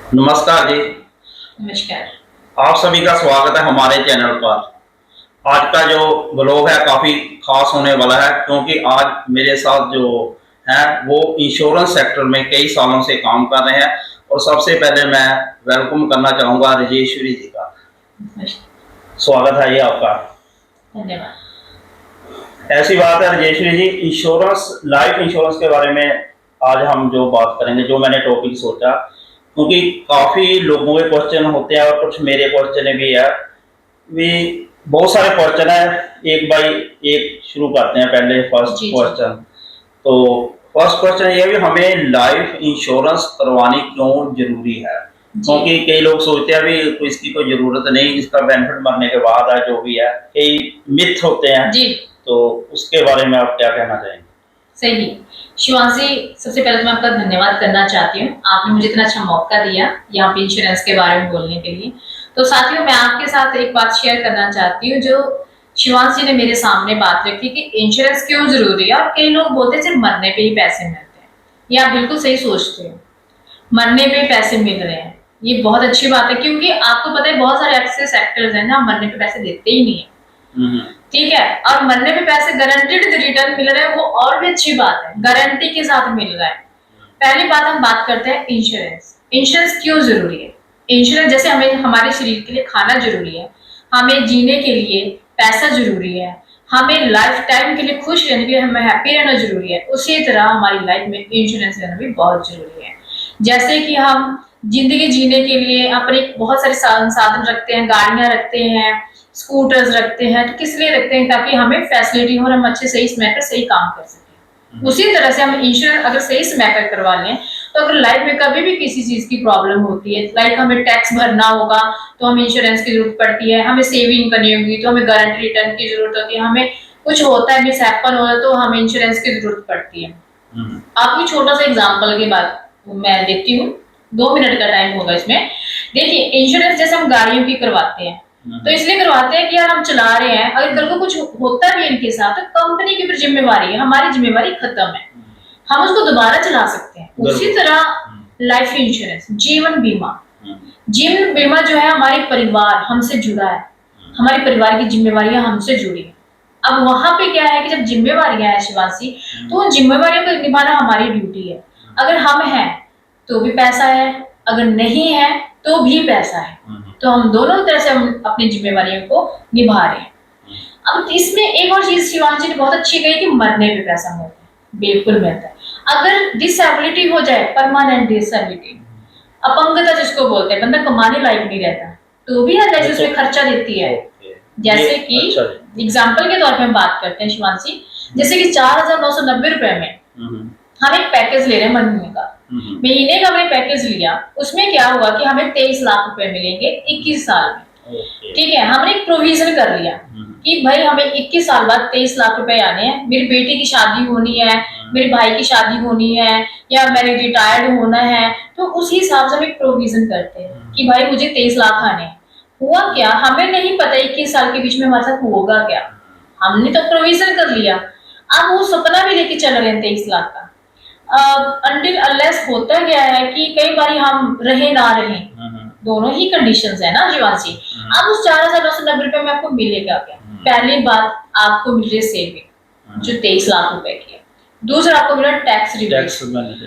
नमस्कार जी। नमस्कार। आप सभी का स्वागत है हमारे चैनल पर। आज का जो ब्लॉग है काफ़ी खास होने वाला है, क्योंकि आज मेरे साथ जो है वो इंश्योरेंस सेक्टर में कई सालों से काम कर रहे हैं। और सबसे पहले मैं वेलकम करना चाहूँगा राजेश्वरी जी का। स्वागत है जी आपका। धन्यवाद। ऐसी बात है राजेश्वरी जी, इंश्योरेंस, लाइफ इंश्योरेंस के बारे में आज हम जो बात करेंगे, जो मैंने टॉपिक सोचा, क्योंकि काफ़ी लोगों के क्वेश्चन होते हैं और कुछ मेरे क्वेश्चन भी है। भी बहुत सारे क्वेश्चन है, एक बाई एक शुरू करते हैं। पहले फर्स्ट जी, जी। क्वेश्चन। तो फर्स्ट क्वेश्चन ये है कि हमें लाइफ इंश्योरेंस करवानी क्यों जरूरी है? जी। क्योंकि कई लोग सोचते हैं भी कोई इसकी कोई जरूरत नहीं, इसका बेनिफिट मरने के बाद है, जो भी है, कई मिथ होते हैं। जी। तो उसके बारे में आप क्या कहना चाहेंगे? सही। शिवांशी, सबसे पहले तो मैं आपका धन्यवाद करना चाहती हूँ। आपने मुझे इतना अच्छा मौका दिया यहाँ पे इंश्योरेंस के बारे में बोलने के लिए। तो साथियों, मैं आपके साथ एक बात शेयर करना चाहती हूँ जो शिवांशी ने मेरे सामने बात रखी कि इंश्योरेंस क्यों जरूरी है। और कई लोग बोलते हैं सिर्फ मरने पे ही पैसे मिलते हैं। ये आप बिल्कुल सही सोचते हो, मरने पे पैसे मिल रहे हैं, ये बहुत अच्छी बात है, क्योंकि आपको पता है बहुत सारे ऐसे सेक्टर्स हैं जहाँ मरने पे पैसे देते ही नहीं है। ठीक है, और मरने पे पैसे गारंटीड रिटर्न मिल रहे हैं, वो और भी अच्छी बात है, गारंटी के साथ मिल रहा है। पहली बात हम बात करते हैं इंश्योरेंस। इंश्योरेंस क्यों जरूरी है? इंश्योरेंस जैसे हमें हमारे शरीर के लिए खाना जरूरी है, हमें जीने के लिए पैसा जरूरी है, हमें लाइफ टाइम के लिए खुश रहने के लिए हमें हैप्पी रहना जरूरी है, उसी तरह हमारी लाइफ में इंश्योरेंस रहना भी बहुत जरूरी है। जैसे कि हम जिंदगी जीने के लिए अपने बहुत सारे संसाधन रखते हैं, गाड़ियां रखते हैं, स्कूटर्स रखते हैं, तो किस लिए रखते हैं? ताकि हमें फैसिलिटी हो और हम अच्छे सही समय पर सही काम कर सकें। उसी तरह से हम इंश्योरेंस अगर सही समय पर करवा लें, तो अगर लाइफ में कभी भी किसी चीज की प्रॉब्लम होती है, लाइक हमें टैक्स भरना होगा तो हमें इंश्योरेंस की जरूरत पड़ती है, हमें सेविंग करनी होगी तो हमें गारंटी रिटर्न की जरूरत होती है, हमें कुछ होता है मिस हैपन होता है तो हमें इंश्योरेंस की जरूरत पड़ती है। आपको छोटा सा एग्जांपल की बात मैं देती हूँ, 2 मिनट का टाइम होगा इसमें। देखिए, इंश्योरेंस जैसे हम गाड़ियों की करवाते हैं, तो इसलिए करवाते हैं कि यार हम चला रहे हैं, अगर कल को कुछ होता भी इनके साथ तो कंपनी की फिर जिम्मेवारी है, हमारी जिम्मेवारी खत्म है, हम उसको दोबारा चला सकते हैं। उसी तरह लाइफ इंश्योरेंस, जीवन बीमा। जीवन बीमा जो है हमारे परिवार हमसे जुड़ा है, हमारे परिवार की जिम्मेवारियां हमसे जुड़ी है। अब वहां पे क्या है कि जब जिम्मेवारियां है शिवासी, तो उन जिम्मेवारियों को निभाना हमारी ड्यूटी है। अगर हम हैं तो भी पैसा है, अगर नहीं है तो भी पैसा है, तो हम दोनों तरह से हम अपनी जिम्मेवारियों को निभा रहे हैं। अब इसमें एक और चीज शिवांशी ने बहुत अच्छी कही कि मरने पे पैसा मिलता है। बिल्कुल मिलता है। अगर डिसेबिलिटी हो जाए, परमानेंट डिसेबिलिटी, अपंगता जिसको बोलते हैं, बंदा कमाने लायक नहीं रहता, तो भी एलआईसी उसमें खर्चा देती है। जैसे कि एग्जाम्पल के तौर पे हम बात करते हैं शिवांशी, जैसे कि 4,990 रुपए में हम एक पैकेज ले रहे हैं महीने का। महीने का हमने पैकेज लिया, उसमें क्या हुआ कि हमें 23 लाख रुपए मिलेंगे 21 साल में। ठीक है, हमने एक प्रोविजन कर लिया कि भाई हमें 21 साल बाद 23 लाख रुपए आने हैं, मेरी बेटी की शादी होनी है, मेरे भाई की शादी होनी है, या मैंने रिटायर्ड होना है, तो उस हिसाब से हम एक प्रोविजन करते हैं कि भाई मुझे 23 लाख आने हैं। हुआ क्या, हमें नहीं पता 21 साल के बीच में हमारे साथ होगा क्या, हमने तो प्रोविजन कर लिया। अब वो सपना भी लेके चल रहे हैं 23 लाख का। अनटिल अनलेस होता क्या है कि कई बार हम रहे ना रहे, दोनों ही कंडीशंस है ना शिवांशी। अब उस 4,990 में आपको मिलेगा क्या? पहली बात, आपको मिल रही सेविंग जो 23 लाख रुपए की है। दूसरा, आपको मिला टैक्स रिबेट।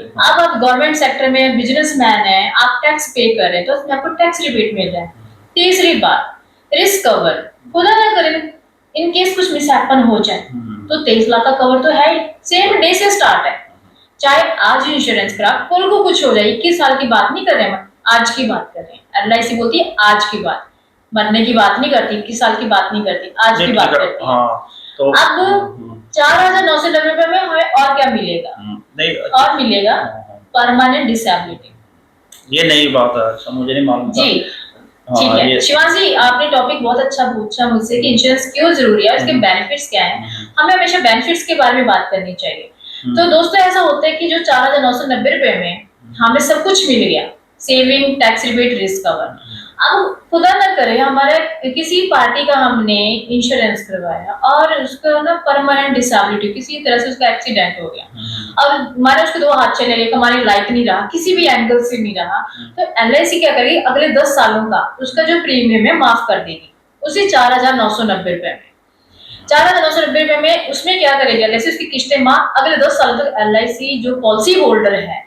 अब आप गवर्नमेंट सेक्टर में बिजनेसमैन है, आप टैक्स पे कर रहे हैं, तो उसमें आपको टैक्स रिबेट मिल रहा है। तीसरी बात, रिस्क कवर। खुदा ना करे इन केस कुछ मिसहैपन हो जाए, तो 23 लाख का कवर तो है ही, सेम डे से स्टार्ट है। चाहे आज इंश्योरेंस करा, कल को कुछ हो जाए, 21 साल की बात नहीं कर रहे हैं, आज की बात कर रहे हैं। एलआईसी बोलती है आज की बात, मरने की बात नहीं करती, 21 साल की बात नहीं करती, आज की बात करती है। तो अब 4,990 में हमें और क्या मिलेगा? नहीं, और मिलेगा परमानेंट डिसेबिलिटी। ये नई बात है, मुझे नहीं मालूम जी। ठीक है शिवाजी, आपने टॉपिक बहुत अच्छा पूछा मुझसे कि इंश्योरेंस क्यों जरूरी है, उसके बेनिफिट्स क्या हैं। हमें हमेशा बेनिफिट्स के बारे में बात करनी चाहिए। तो दोस्तों, ऐसा होता है कि जो 4,990 रुपए में हमें सब कुछ मिल गया, saving tax rebate risk cover. अब खुदा ना करे हमारे किसी पार्टी का हमने इंश्योरेंस करवाया और उसका ना परमानेंट डिसेबिलिटी, किसी तरह से उसका एक्सीडेंट हो गया और हमारे उसके 2 हाथ चले गए, हमारी लाइफ नहीं रहा, किसी भी एंगल से नहीं रहा, तो LIC क्या करेगी अगले 10 सालों का उसका जो प्रीमियम है माफ कर देगी, उसी 4,990 रुपए में। 4,990 रुपए में उसमें क्या करेगी LIC, उसकी किस्तें माफ अगले 10 सालों तक। LIC जो पॉलिसी होल्डर है,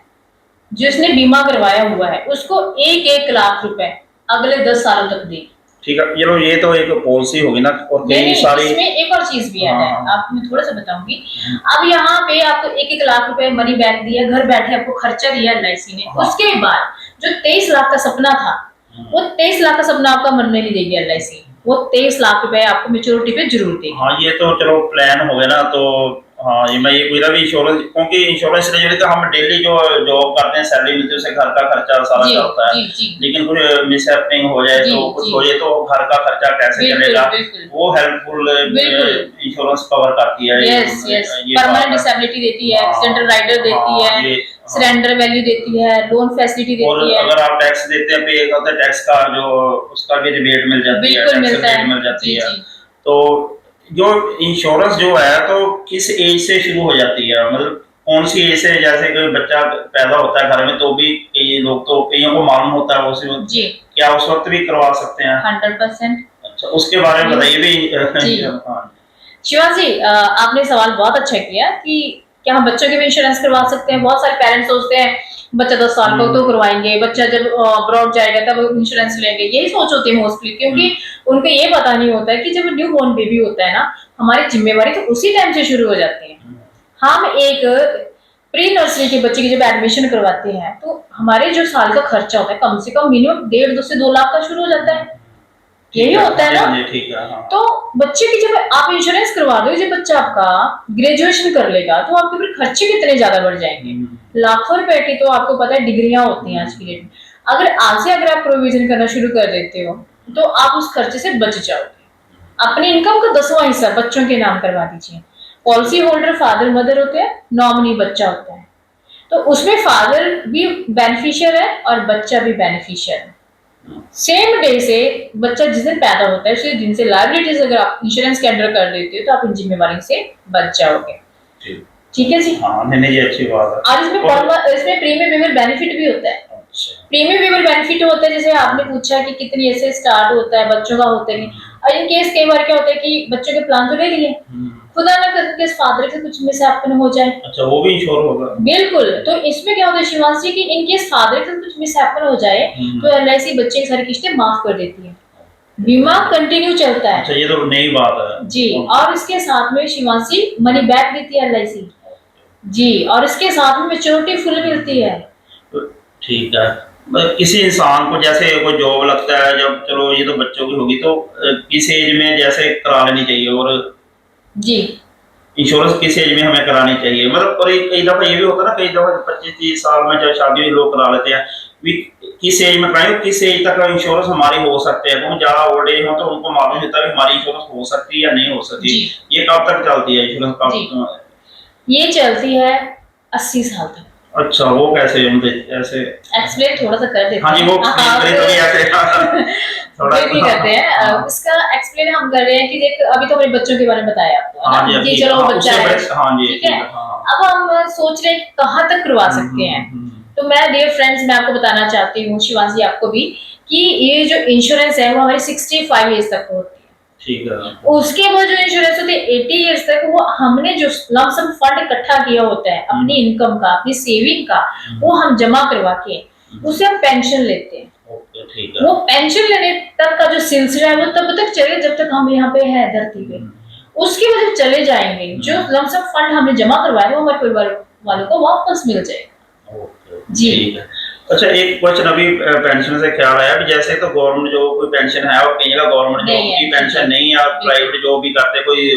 जिसने बीमा करवाया हुआ है, उसको 1-1 लाख रुपए अगले 10 सालों तक देगी। ठीक है, चलो ये तो एक पॉलिसी होगी ना, और कई सारी इसमें एक और चीज भी है, आपको मैं थोड़ा सा बताऊंगी। अब यहाँ पे आपको 1-1 लाख रुपए मनी बैक दिया, घर बैठे आपको खर्चा दिया LIC ने, उसके बाद जो 23 लाख का सपना था, वो 23 लाख का सपना आपका मन में नहीं देगी LIC, वो 23 लाख रुपए आपको मेच्योरिटी पे जरूर देगी। हाँ, ये तो चलो प्लान हो गया ना, तो हाँ ये मैं ये मेरा भी इंश्योरेंस, क्योंकि इंश्योरेंस से जुड़े तो हम डेली जो जॉब करते हैं, सैलरी मिलती है, उससे घर का खर्चा सारा चलता है। लेकिन कुछ मिसहैपनिंग हो जाए तो कुछ हो जाए तो घर का खर्चा कैसे चलेगा, वो हेल्पफुल इंश्योरेंस कवर करती है। यस यस, परमानेंट डिसेबिलिटी देती है, एक्सीडेंटल राइडर देती है, सरेंडर वैल्यू देती है, लोन फैसिलिटी देती है। अगर आप टैक्स देते हैं, पे करते हैं टैक्स का, जो उसका भी रिबेट मिल जाती है, टैक्स मिल जाती है। तो जो इंश्योरेंस जो है तो किस एज से शुरू हो जाती है, मतलब कौन सी एज से, जैसे कोई बच्चा पैदा होता है घर में तो भी कई लोग, तो कईयों को मालूम होता है उसी वक्त, क्या उस वक्त भी करवा सकते हैं? 100%। अच्छा, उसके बारे में बताइए भी। शिवा जी, आपने सवाल बहुत अच्छा किया कि क्या हम बच्चों के भी इंश्योरेंस करवा सकते हैं। बहुत सारे पेरेंट्स सोचते हैं बच्चा 10 साल का तो करवाएंगे, बच्चा जब अब्रॉड जाएगा तब इंश्योरेंस लेंगे, यही सोच होती है मोस्टली, क्योंकि उनको ये पता नहीं होता है कि जब न्यू बॉर्न बेबी होता है ना, हमारी जिम्मेवारी तो उसी टाइम से शुरू हो जाती है। हम एक प्री नर्सरी के बच्चे की जब एडमिशन करवाते हैं तो हमारे जो साल का खर्चा होता है कम से कम मिनिमम 1.5 से 2 लाख का शुरू हो जाता है, यही होता है ना। ठीक है, हाँ। तो बच्चे की जब आप इंश्योरेंस करवा दो, जब बच्चा आपका ग्रेजुएशन कर लेगा तो आपके फिर खर्चे कितने ज्यादा बढ़ जाएंगे। लाखों रुपए की तो आपको पता है डिग्रियां होती हैं आज की डेट में। अगर आज से अगर आप प्रोविजन करना शुरू कर देते हो तो आप उस खर्चे से बच जाओगे। अपनी इनकम का 10वां हिस्सा बच्चों के नाम करवा दीजिए। पॉलिसी होल्डर फादर मदर होते हैं, नॉमिनी बच्चा होता है, तो उसमें फादर भी बेनिफिशियर है और बच्चा भी बेनिफिशियर है। सेम डे से बच्चा जिस दिन पैदा होता है उसी दिन से लायबिलिटीज अगर आप इंश्योरेंस के अंडर कर देते हो तो आप इन जिम्मेवारी से बच जाओगे। ठीक है जी। हाँ, नहीं ये अच्छी बात है। और इसमें प्रीमियम वेवर बेनिफिट भी होता है। प्रीमियम वेवर बेनिफिट होता है, जैसे आपने पूछा कि कितनी ऐसे स्टार्ट होता है, बच्चों का होता है। और इन केस कई बार क्या होता है कि बच्चों के प्लान तो ले लिए, खुदा ना करके इस फादर से कुछ मिसहैपन हो जाए। अच्छा, वो भी इंश्योर होगा? बिल्कुल। तो इसमें क्या होता है शिवांश जी कि इन केस फादर से कुछ मिसहैपन हो जाए तो LIC बच्चे की सारी किस्तें माफ कर देती है, बीमा कंटिन्यू चलता है। अच्छा, ये तो नई बात है जी। और इसके साथ में शिवांश जी मनी बैक देती है LIC जी, और इसके साथ में मैच्योरिटी फुल मिलती है। ठीक है। किसी इंसान को जैसे कोई जॉब लगता है, जब चलो ये तो बच्चों की होगी, तो किस एज में जैसे करा लेनी चाहिए, और जी इंश्योरेंस किस एज में हमें करानी चाहिए? मतलब और कई दफा ये भी होता है ना, कई दफा 25-30 साल में जब शादी हुई लोग करा लेते हैं, किस एज में कराएं, किस एज तक इंश्योरेंस हमारी हो सकते हैं? क्योंकि ज्यादा ओल्ड एज हो तो उनको मालूम होता है कि हमारी इंश्योरेंस हो सकती है या नहीं हो सकती। ये कब तक चलती है इंश्योरेंस कब? ये चलती है 80 साल तक। अच्छा, वो कैसे ऐसे एक्सप्लेन थोड़ा सा कर देते हैं। हाँ जी, वो एक्सप्लेन तो ऐसे थोड़ा भी करते हैं। इसका एक्सप्लेन हम कर रहे हैं कि देख अभी तो हमने बच्चों के बारे में बताया आपको, है ना, कि चलो बच्चा है, ठीक है। अब हम सोच रहे हैं कि कहाँ तक करवा सकते हैं। तो मैं डियर फ्रेंड्स, मैं आपको बताना चाहती हूँ, शिवांश जी आपको भी, कि ये जो इंश्योरेंस है वो हमारी 65 एज तक होती है। ठीक है। उसके बाद जो इंश्योरेंस होती है 80 इयर्स तक, वो हमने जो लमसम फंड इकट्ठा किया होता है अपनी इनकम का, अपनी सेविंग का, वो हम जमा करवा के उसे हम पेंशन लेते हैं। ठीक है। वो पेंशन लेने तक का जो सिलसिला है वो तब तक चलेगा जब तक हम यहाँ पे है धरती पे। उसके बाद चले जाएंगे, जो लमसम फंड हमने जमा करवाया वो हमारे परिवार वालों को वापस मिल जाएगा। जी। ठीक है। अच्छा, एक क्वेश्चन अभी पेंशन से ख्याल आया कि जैसे तो गवर्नमेंट जो कोई पेंशन है और कई जगह गवर्नमेंट जॉब की पेंशन नहीं है, और प्राइवेट जॉब भी करते, कोई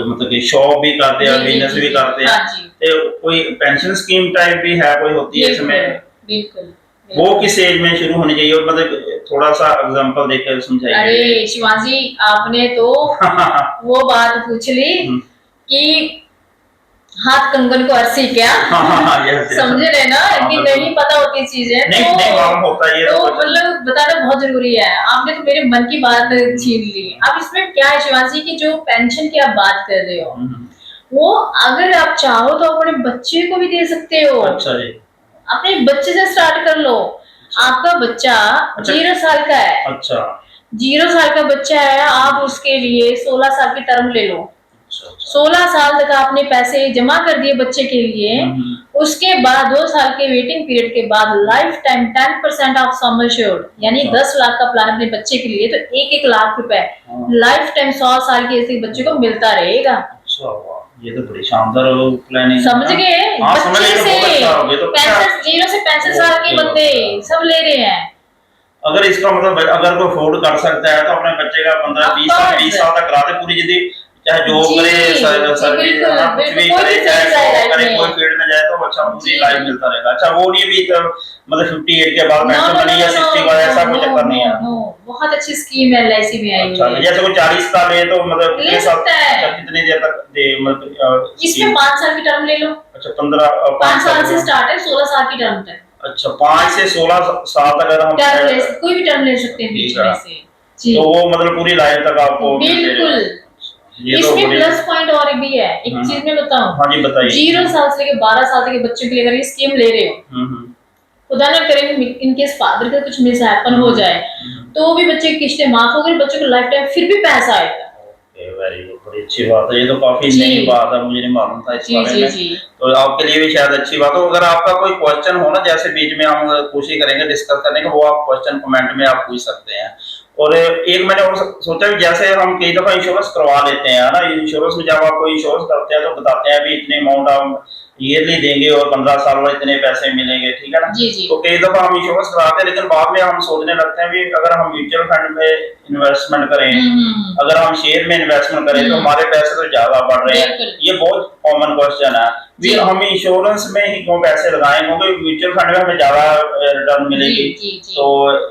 मतलब कि शॉप भी करते हैं, बिजनेस भी करते हैं, तो कोई पेंशन स्कीम टाइप भी है, कोई होती है इसमें? बिल्कुल। वो किस एज में शुरू होनी चाहिए, और मतलब थोड़ा सा एग्जांपल देकर समझाइए। अरे शिवांश जी, आपने तो वो बात पूछ ली कि हाथ कंगन को अर्सी क्या। समझे रहे ना कि नहीं पता होती की चीज है। नहीं नहीं मालूम होता है ये तो तो मतलब बताना बहुत जरूरी है। आपने तो मेरे मन की बात छीन ली। अब इसमें क्या है शिवांशी की जो पेंशन की आप बात कर रहे हो, वो अगर आप चाहो तो अपने बच्चे को भी दे सकते हो। अच्छा जी। अपने बच्चे से स्टार्ट कर लो। आपका बच्चा 0 साल का है, अच्छा 0 साल का बच्चा है, आप उसके लिए 16 साल की टर्म ले लो। 16 साल तक आपने पैसे जमा कर दिए बच्चे के लिए, उसके बाद 2 साल के वेटिंग पीरियड के बाद life time 10% of sum assured, यानी 10 लाख का प्लान अपने बच्चे के लिए, तो 1-1 लाख रुपए लाइफ टाइम 100 साल के ऐसे बच्चे को मिलता रहेगा। ये तो बड़ी शानदार प्लानिंग समझ गए? बच्चे से 65 0 से 65 साल के बंदे सब ले रहे हैं। अगर इसका मतलब अगर कोई अफोर्ड कर सकता है तो अपने बच्चे का 15-20 साल तक करा दे पूरी जिंदगी, चाहे जॉब करे सर्विस कुछ भी करे, चाहे जॉब करे, कोई फील्ड में जाए तो अच्छा पूरी लाइफ मिलता रहेगा। अच्छा वो नहीं भी मतलब 58 के बाद पेंशन बनी या 60 का ऐसा कोई चक्कर नहीं है। बहुत अच्छी स्कीम है LIC में आई हुई है। जैसे कोई 40 साल है तो मतलब ले सकता है, कितनी देर तक दे मतलब इसमें 5 साल की टर्म ले लो। अच्छा 5 साल से स्टार्ट है, 16 साल की टर्म तक। अच्छा 5 से 16 साल तक अगर हम कोई भी टर्म ले सकते हैं बीच में से जी। तो वो मतलब पूरी लाइफ तक आपको बिल्कुल। इसमें प्लस पॉइंट और भी है, एक चीज मैं बताऊं। हाँ जी बताइए। 0 साल से लेकर 12 साल तक के बच्चों के लिए अगर ये स्कीम ले रहे हो, खुदा ना करे इनकेस फादर का कुछ मिस हैपन हो जाए तो भी बच्चे की किस्तें माफ हो गई, बच्चों को लाइफ टाइम फिर भी पैसा आएगा। वेरी गुड, बड़ी अच्छी बात है। ये तो काफी नई बात है, मुझे नहीं मालूम था इस बारे में। तो आपके लिए भी शायद अच्छी बात हो। अगर आपका कोई क्वेश्चन हो ना, जैसे बीच में हम कोशिश करेंगे डिस्कस करने का, वो आप क्वेश्चन कमेंट में आप पूछ सकते हैं। और एक मैंने और सोचा कि जैसे हम कई दफा इंश्योरेंस करवा लेते हैं ना, इंश्योरेंस में जब आप कोई इंश्योरेंस करते हैं तो बताते हैं अभी इतने अमाउंट हम ईयरली देंगे और 15 साल में इतने पैसे मिलेंगे, ठीक है ना। तो कई दफा हम इंश्योरेंस कराते हैं लेकिन बाद में हम सोचने लगते हैं भी अगर हम म्यूचुअल फंड में इन्वेस्टमेंट करें, अगर हम शेयर में इन्वेस्टमेंट करें तो हमारे पैसे तो ज्यादा बढ़ रहे हैं। ये बहुत कॉमन क्वेश्चन है भी हम इंश्योरेंस में ही क्यों पैसे लगाएं, क्योंकि म्यूचुअल फंड में हमें ज्यादा रिटर्न मिलेगी। तो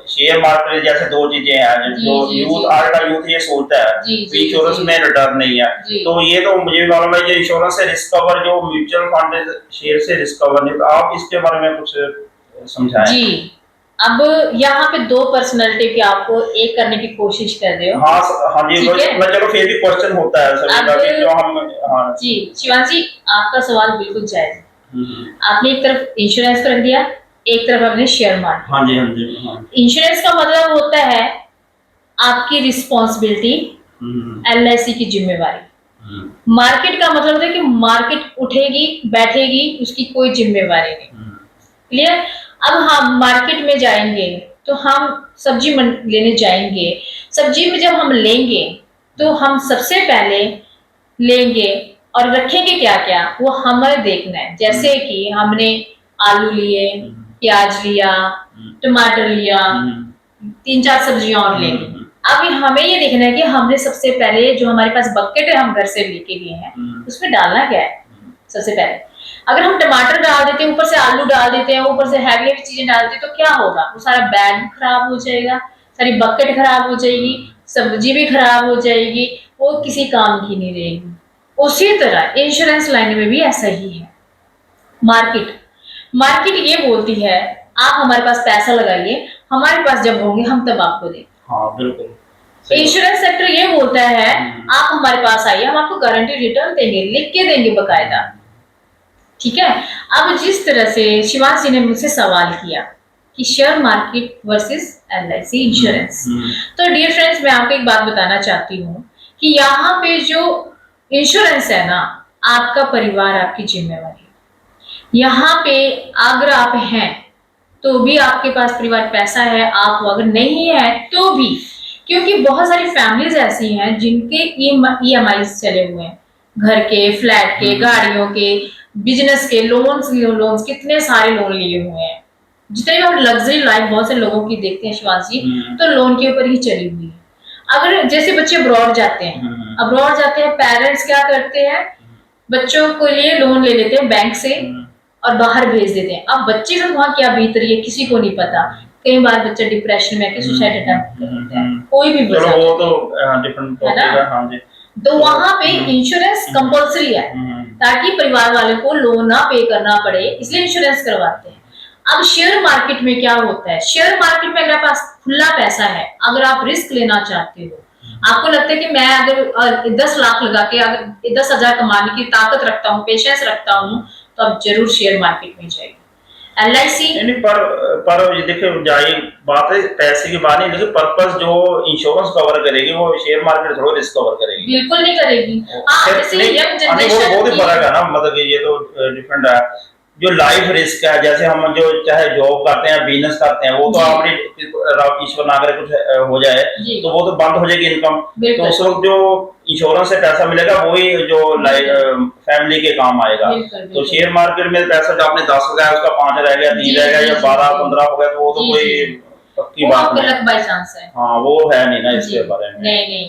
शेयर मार्केट जैसे दो चीजें हैं जो यूथ आज का यूथ ये सोचता है इंश्योरेंस में रिटर्न नहीं है। तो ये तो मुझे भी मालूम है, ये इंश्योरेंस से रिस्क कवर जो म्यूचुअल फंड शेयर से रिस्क कवर नहीं। तो आप इसके बारे में कुछ समझाएं जी। अब यहाँ पे दो पर्सनालिटी की आपको एक करने की कोशिश कर रहे हो। हाँ जी, मैं चलो फिर भी क्वेश्चन होता है सभी का कि जो हम जी शिवांशी, आपका सवाल बिल्कुल जायज है। आपने एक तरफ इंश्योरेंस रख दिया, एक तरफ आपने शेयर मार्केट। हाँ जी हाँ जी। इंश्योरेंस का मतलब होता है आपकी रिस्पॉन्सिबिलिटी, LIC की जिम्मेवारी। मार्केट का मतलब होता है कि मार्केट उठेगी बैठेगी, उसकी कोई जिम्मेवारी नहीं। क्लियर? अब हम मार्केट में जाएंगे तो हम सब्जी लेने जाएंगे, सब्जी में जब हम लेंगे तो हम सबसे पहले लेंगे और रखेंगे क्या क्या वो हमें देखना है। जैसे कि हमने आलू लिए, प्याज लिया, टमाटर लिया, 3-4 सब्जियां और लेंगे। अब हमें ये देखना है कि हमने सबसे पहले जो हमारे पास बकेट है हम घर से लेके लिए हैं उसमें डालना क्या है। सबसे पहले अगर हम टमाटर डाल देते हैं, ऊपर से आलू डाल देते हैं, ऊपर से हैवी चीजें डाल देते हैं तो क्या होगा, वो सारा बैग खराब हो जाएगा, सारी बकेट खराब हो जाएगी, सब्जी भी खराब हो जाएगी, वो किसी काम की नहीं रहेगी। उसी तरह इंश्योरेंस लाइन में भी ऐसा ही है। मार्केट ये बोलती है आप हमारे पास पैसा लगाइए, हमारे पास जब होंगे हम तब आपको दें। हाँ बिल्कुल। इंश्योरेंस सेक्टर ये बोलता है आप हमारे पास आइए, हम आपको गारंटी रिटर्न देंगे, लिख के देंगे बकायदा। ठीक है। अब जिस तरह से शिवांश जी ने मुझसे सवाल किया कि share market versus LIC insurance, तो डियर फ्रेंड्स मैं आपको एक बात बताना चाहती हूँ कि यहाँ पे जो इंश्योरेंस है ना, आपका परिवार आपकी जिम्मेवारी। यहाँ पे अगर आप हैं तो भी आपके पास परिवार पैसा है, आप अगर नहीं है तो भी, क्योंकि बहुत सारी फैमिलीज ऐसी हैं जिनके EMI चले हुए हैं, घर के, फ्लैट के, गाड़ियों के, बिजनेस के, लोन्स कितने सारे लोन लिए हुए हैं। जितने भी हम लग्जरी लाइफ बहुत से लोगों की देखते हैं शिवांश जी, तो लोन के ऊपर ही चली हुई है। अगर जैसे बच्चे अब्रॉड जाते हैं, पेरेंट्स क्या करते हैं, बच्चों के लिए लोन ले लेते हैं बैंक से और बाहर भेज देते हैं। अब बच्चे का वहाँ क्या बीत रही है किसी को नहीं पता। कई बार बच्चा डिप्रेशन में आके सुसाइड अटेम्प्ट करता है, कोई भी वजह वो तो डिफरेंट टॉपिक है। हाँ जी। तो वहां पे इंश्योरेंस कंपल्सरी है ताकि परिवार वाले को लोन ना पे करना पड़े, इसलिए इंश्योरेंस करवाते हैं। अब शेयर मार्केट में क्या होता है, शेयर मार्केट में अगर आपके पास खुला पैसा है, अगर आप रिस्क लेना चाहते हो, आपको लगता है कि मैं अगर 10 लाख लगा के अगर 10,000 कमाने की ताकत रखता हूँ, पेशेंस रखता हूँ, तो आप जरूर शेयर मार्केट में जाइए। LIC नहीं पर ये देखिए जाहिर बात है, पैसे की बात नहीं, लेकिन पर्पस जो इंश्योरेंस कवर करेगी वो शेयर मार्केट थोड़ा रिस्क कवर करेगी। बिल्कुल नहीं करेगी। हाँ, जैसे नहीं, यंग नहीं, वो जनरेशन बहुत ही फर्क है ना, मतलब कि ये तो डिफरेंट है। जो लाइफ रिस्क है, जैसे हम जो चाहे जॉब करते हैं, बिजनेस करते हैं, वो तो जी। आपने ईश्वर ना करे कुछ हो जाए जी। तो वो तो बंद हो जाएगी इनकम। तो बिल्कुल। उस वक्त जो इंश्योरेंस से पैसा मिलेगा वही जो फैमिली के काम आएगा। बिल्कुल, तो बिल्कुल। शेयर मार्केट में पैसा जो आपने 10 लगाया उसका 5 रह गया, 3 जी, रह गया, जी, या जी, 12-15 हो गया, तो वो तो जी, कोई जी, जी। पक्की वो बात आपका नहीं। लक बाय चांस है। हाँ, वो है नहीं ना जी, इसके बारे में। नहीं नहीं,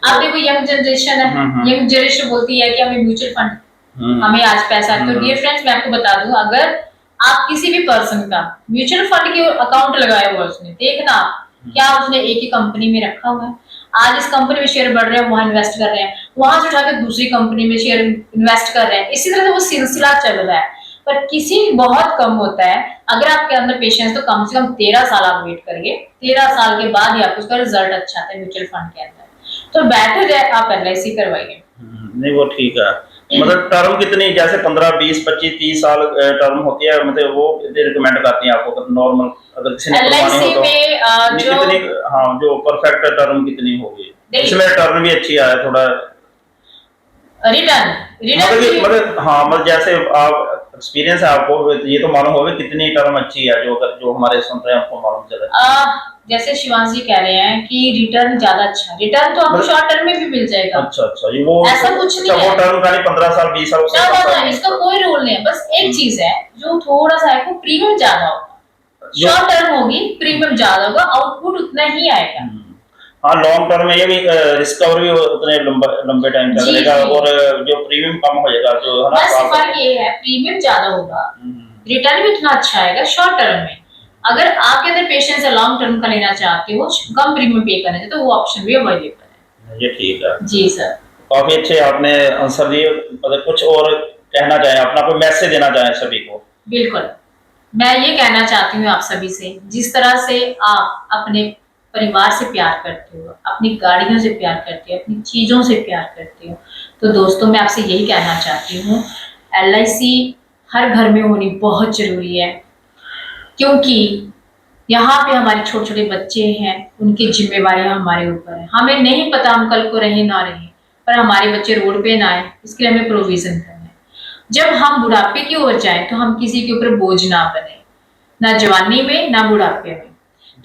आप देखो यंग जनरेशन है, यंग जनरेशन बोलती है कि हमें म्यूचुअल फंड, हमें आज पैसा है। तो डियर फ्रेंड्स, मैं आपको बता दूं, अगर आप किसी भी पर्सन का म्यूचुअल फंड के अकाउंट लगाया हुआ उसने, देखना क्या उसने एक ही कंपनी में रखा हुआ है, आज इस कंपनी में शेयर बढ़ रहे हैं, वहां इन्वेस्ट कर रहे हैं, वहां से उठाकर दूसरी कंपनी में शेयर इन्वेस्ट कर रहे हैं, इसी तरह से वो सिलसिला चल रहा है। पर किसी बहुत कम होता है, अगर आपके अंदर पेशेंस, तो कम से कम 13 साल आप वेट करिए, 13 साल के बाद ही आपको उसका रिजल्ट अच्छा आता है म्यूचुअल फंड के अंदर। तो बेटर है आप LIC करवाइए। नहीं, वो ठीक है। मतलब टर्म कितनी, जैसे 15, 20, 25, 30 साल टर्म होती है, मतलब वो रिकमेंड करती हैं आपको नॉर्मल, अगर किसी ने करवानी हो LIC तो? में नहीं, जो कितनी, हाँ, जो परफेक्ट टर्म कितनी होगी? इसमें टर्म भी अच्छी आया थोड़ा, रिटर्न मतलब हाँ, मतलब जैसे आप एक्सपीरियंस है आपको, ये तो मालूम होगा कितनी टर्म अच्छी है, जो हमारे सुन रहे हैं आपको मालूम चले। जैसे शिवांश जी कह रहे हैं कि रिटर्न ज्यादा अच्छा, रिटर्न तो आपको शॉर्ट टर्म में भी मिल जाएगा। अच्छा अच्छा, ये वो ऐसा कुछ नहीं वो है, टर्म का नहीं, 15 साल 20 साल उससे कम ना, इसका कोई रूल नहीं है। बस एक चीज है जो थोड़ा सा है, वो प्रीमियम ज्यादा होगा, शॉर्ट टर्म होगी, प्रीमियम ज्यादा होगा, आउटपुट उतना ही आएगा। हाँ, लॉन्ग टर्म में ये भी रिस्कवर भी उतने लंबे टाइम तक जी, रहेगा, जी। और जो प्रीमियम कम हो जाएगा, जो है ना, बस साल फर्क ये है, प्रीमियम ज्यादा होगा, रिटर्न भी उतना अच्छा आएगा शॉर्ट टर्म में। अगर आपके अंदर पेशेंस है, लॉन्ग टर्म का लेना चाहते हो, कम प्रीमियम पे करना चाहते हो, तो वो ऑप्शन भी अवेलेबल है। ये ठीक है। जी सर। काफी अच्छे आपने आंसर दिए। मतलब कुछ और कहना चाहें, अपना कोई मैसेज देना चाहें सभी को? बिल्कुल, मैं ये कहना चाहती हूँ आप सभी से, जिस तरह से आप अपने परिवार से प्यार करते हो, अपनी गाड़ियों से प्यार करते हो, अपनी चीजों से प्यार करते हो, तो दोस्तों मैं आपसे यही कहना चाहती हूँ, LIC हर घर में होनी बहुत जरूरी है, क्योंकि यहाँ पे हमारे छोटे छोटे बच्चे हैं, उनकी जिम्मेवारियां हमारे ऊपर है। हमें नहीं पता हम कल को रहे ना रहे, पर हमारे बच्चे रोड पे ना आए, इसके लिए हमें प्रोविजन करना है। जब हम बुढ़ापे की ओर जाए तो हम किसी के ऊपर बोझ ना बने, ना जवानी में ना बुढ़ापे में।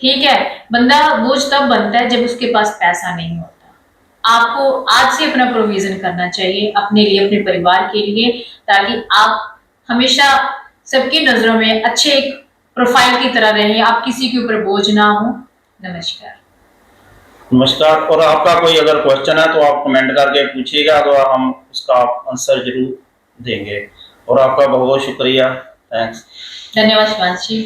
ठीक है, बंदा बोझ तब बनता है जब उसके पास पैसा नहीं होता। आपको आज से अपना प्रोविजन करना चाहिए, अपने लिए, अपने परिवार के लिए, ताकि आप हमेशा सबकी नजरों में अच्छे एक प्रोफाइल की तरह रहें, आप किसी के ऊपर बोझ ना हो। नमस्कार। नमस्कार। और आपका कोई अगर क्वेश्चन है तो आप कमेंट करके पूछिएगा, तो हम उसका आंसर जरूर देंगे। और आपका बहुत बहुत शुक्रिया। थैंक्स। धन्यवाद शिवांश जी।